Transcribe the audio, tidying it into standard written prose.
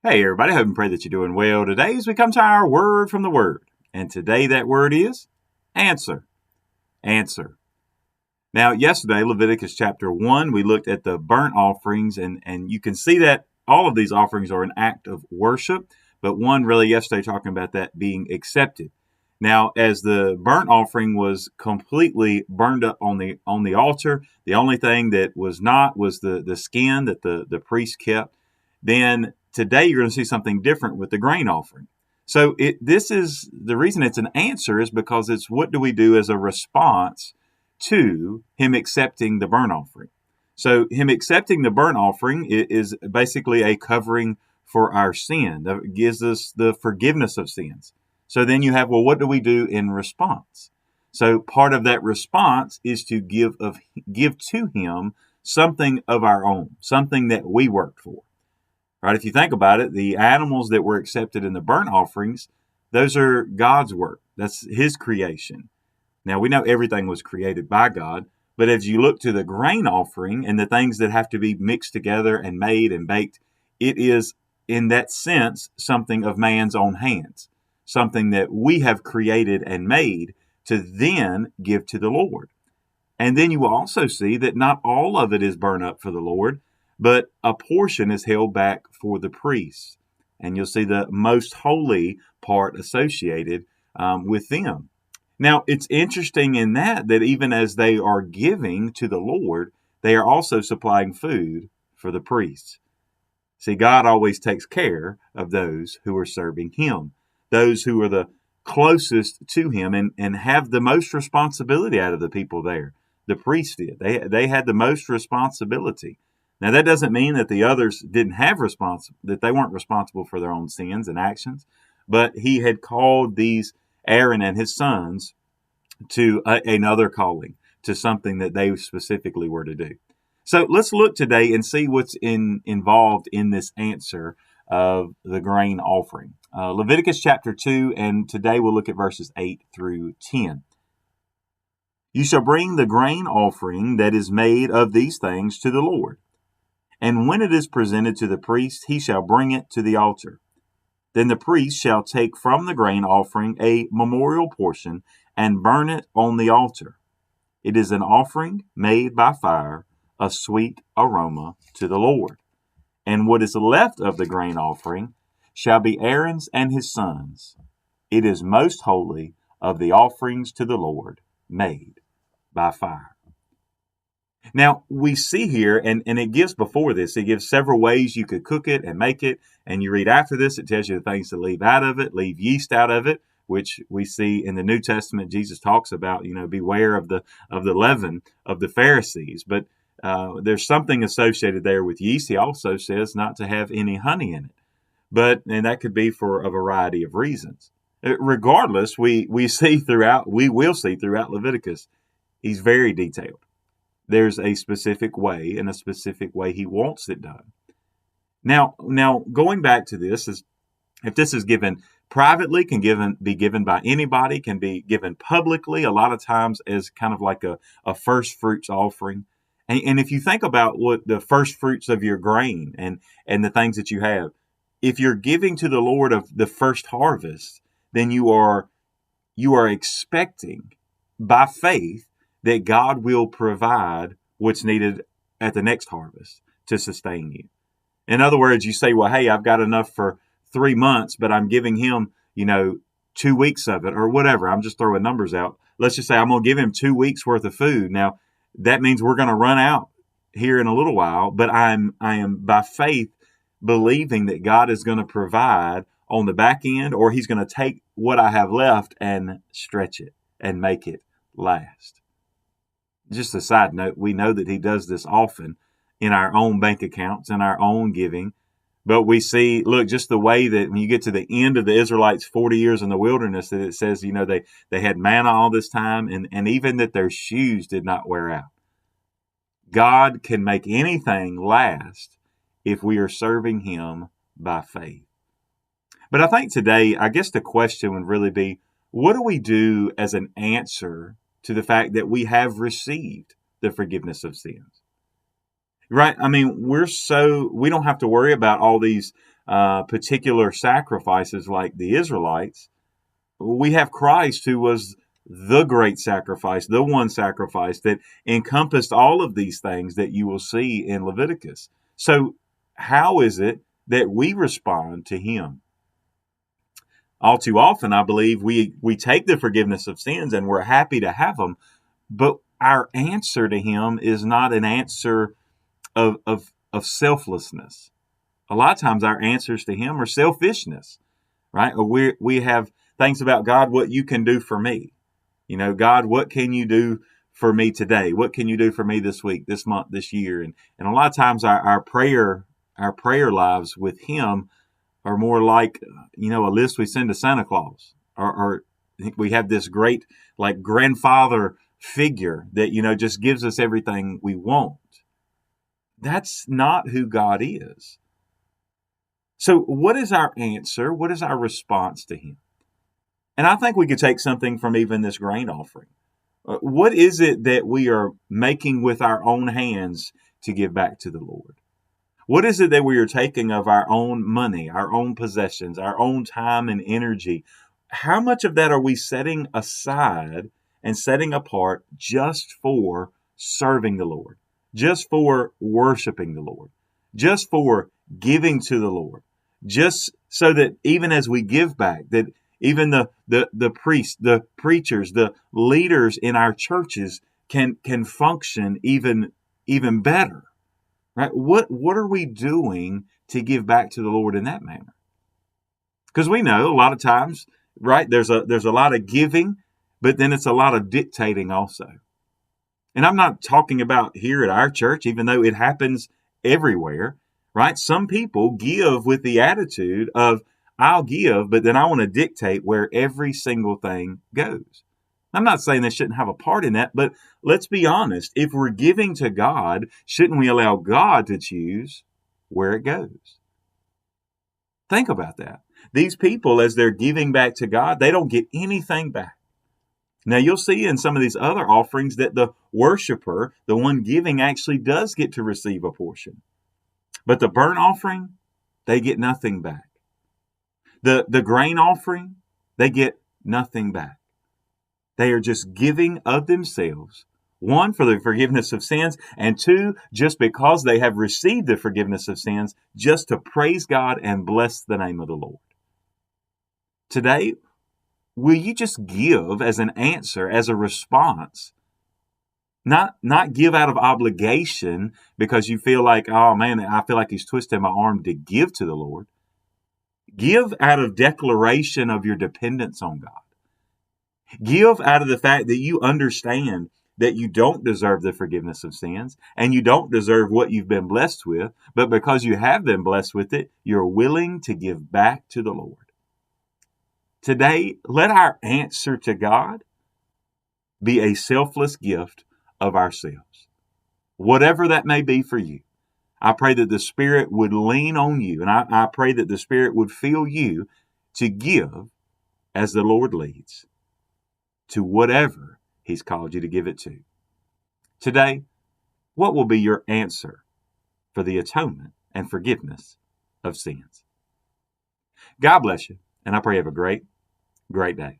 Hey, everybody. Hope and pray that you're doing well today as we come to our word from the Word. And today that word is answer. Answer. Now, yesterday, Leviticus chapter 1, we looked at the burnt offerings, and you can see that all of these offerings are an act of worship, but one really yesterday talking about that being accepted. Now, as the burnt offering was completely burned up on the altar, the only thing that was not was the skin that the priest kept. Then today you're going to see something different with the grain offering. So this is the reason it's an answer is because it's what do we do as a response to him accepting the burnt offering. So him accepting the burnt offering is basically a covering for our sin. That gives us the forgiveness of sins. So then you have, well, what do we do in response? So part of that response is to give to him something of our own, something that we worked for. Right? If you think about it, the animals that were accepted in the burnt offerings, those are God's work. That's his creation. Now, we know everything was created by God, but as you look to the grain offering and the things that have to be mixed together and made and baked, it is, in that sense, something of man's own hands, something that we have created and made to then give to the Lord. And then you will also see that not all of it is burned up for the Lord, but a portion is held back for the priests. And you'll see the most holy part associated with them. Now, it's interesting in that even as they are giving to the Lord, they are also supplying food for the priests. See, God always takes care of those who are serving him, those who are the closest to him and have the most responsibility out of the people there. The priests did. They had the most responsibility. Now, that doesn't mean that the others didn't have that they weren't responsible for their own sins and actions, but he had called these Aaron and his sons to another calling, to something that they specifically were to do. So let's look today and see what's involved in this answer of the grain offering. Leviticus chapter 2, and today we'll look at verses 8 through 10. You shall bring the grain offering that is made of these things to the Lord. And when it is presented to the priest, he shall bring it to the altar. Then the priest shall take from the grain offering a memorial portion and burn it on the altar. It is an offering made by fire, a sweet aroma to the Lord. And what is left of the grain offering shall be Aaron's and his sons. It is most holy of the offerings to the Lord made by fire. Now, we see here, and it gives before this, it gives several ways you could cook it and make it. And you read after this, it tells you the things to leave out of it, leave yeast out of it, which we see in the New Testament. Jesus talks about, beware of the leaven of the Pharisees. But there's something associated there with yeast. He also says not to have any honey in it. And that could be for a variety of reasons. Regardless, we will see throughout Leviticus, he's very detailed. There's a specific way and a specific way he wants it done. Now going back to this, is if this is given privately, be given by anybody, can be given publicly, a lot of times as kind of like a first fruits offering. And if you think about what the first fruits of your grain and the things that you have, if you're giving to the Lord of the first harvest, then you are expecting by faith that God will provide what's needed at the next harvest to sustain you. In other words, you say, well, hey, I've got enough for 3 months, but I'm giving him, 2 weeks of it or whatever. I'm just throwing numbers out. Let's just say I'm going to give him 2 weeks worth of food. Now, that means we're going to run out here in a little while, but I am by faith believing that God is going to provide on the back end, or he's going to take what I have left and stretch it and make it last. Just a side note, we know that he does this often in our own bank accounts and our own giving. But we see, look, just the way that when you get to the end of the Israelites' 40 years in the wilderness, that it says, they had manna all this time, and even that their shoes did not wear out. God can make anything last if we are serving him by faith. But I think today, I guess the question would really be, what do we do as an answer to the fact that we have received the forgiveness of sins? Right? I mean, we don't have to worry about all these particular sacrifices like the Israelites. We have Christ, who was the great sacrifice, the one sacrifice that encompassed all of these things that you will see in Leviticus. So how is it that we respond to him? All too often, I believe we take the forgiveness of sins and we're happy to have them, but our answer to him is not an answer of selflessness. A lot of times our answers to him are selfishness, right? Or we have things about God, what you can do for me. You know, God, what can you do for me today? What can you do for me this week, this month, this year? And a lot of times our prayer lives with him are more like, you know, a list we send to Santa Claus, or we have this great like grandfather figure that, you know, just gives us everything we want. That's not who God is. So what is our answer? What is our response to him? And I think we could take something from even this grain offering. What is it that we are making with our own hands to give back to the Lord? What is it that we are taking of our own money, our own possessions, our own time and energy? How much of that are we setting aside and setting apart just for serving the Lord, just for worshiping the Lord, just for giving to the Lord, just so that even as we give back, that even the priests, the preachers, the leaders in our churches can function even better, right? What are we doing to give back to the Lord in that manner? Because we know a lot of times, right? There's a lot of giving, but then it's a lot of dictating also. And I'm not talking about here at our church, even though it happens everywhere, right? Some people give with the attitude of, I'll give, but then I want to dictate where every single thing goes. I'm not saying they shouldn't have a part in that, but let's be honest. If we're giving to God, shouldn't we allow God to choose where it goes? Think about that. These people, as they're giving back to God, they don't get anything back. Now, you'll see in some of these other offerings that the worshiper, the one giving, actually does get to receive a portion. But the burnt offering, they get nothing back. The grain offering, they get nothing back. They are just giving of themselves, one, for the forgiveness of sins, and two, just because they have received the forgiveness of sins, just to praise God and bless the name of the Lord. Today, will you just give as an answer, as a response? Not give out of obligation because you feel like, oh man, I feel like he's twisting my arm to give to the Lord. Give out of declaration of your dependence on God. Give out of the fact that you understand that you don't deserve the forgiveness of sins and you don't deserve what you've been blessed with, but because you have been blessed with it, you're willing to give back to the Lord. Today, let our answer to God be a selfless gift of ourselves, whatever that may be for you. I pray that the Spirit would lean on you, and I pray that the Spirit would fill you to give as the Lord leads to whatever He's called you to give it to. Today, what will be your answer for the atonement and forgiveness of sins? God bless you, and I pray you have a great day.